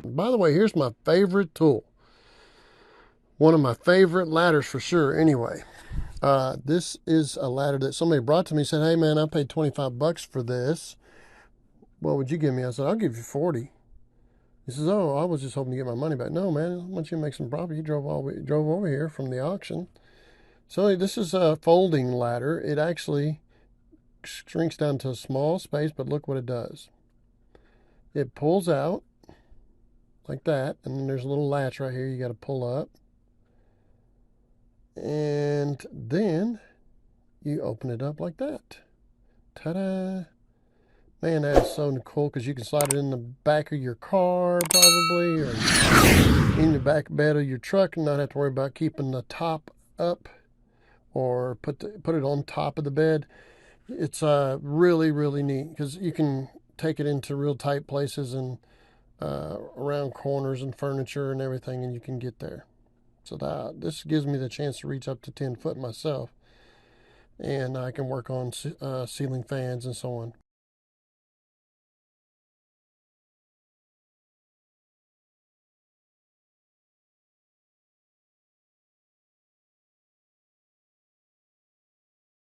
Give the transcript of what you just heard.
By the way, here's my favorite tool. One of my favorite ladders for sure, anyway. This is a ladder that somebody brought to me and said, hey man, I paid 25 bucks for this. What would you give me? I said, I'll give you 40. He says, oh, I was just hoping to get my money back. No, man, I want you to make some profit. You drove over here from the auction. So this is a folding ladder. It actually shrinks down to a small space, but look what it does. It pulls out like that, and then there's a little latch right here you got to pull up. And then you open it up like that. Ta-da! Man, that is so cool because you can slide it in the back of your car probably, or in the back bed of your truck and not have to worry about keeping the top up or put it on top of the bed. It's really, really neat because you can take it into real tight places and around corners and furniture and everything, and you can get there. So this gives me the chance to reach up to 10 foot myself, and I can work on ceiling fans and so on.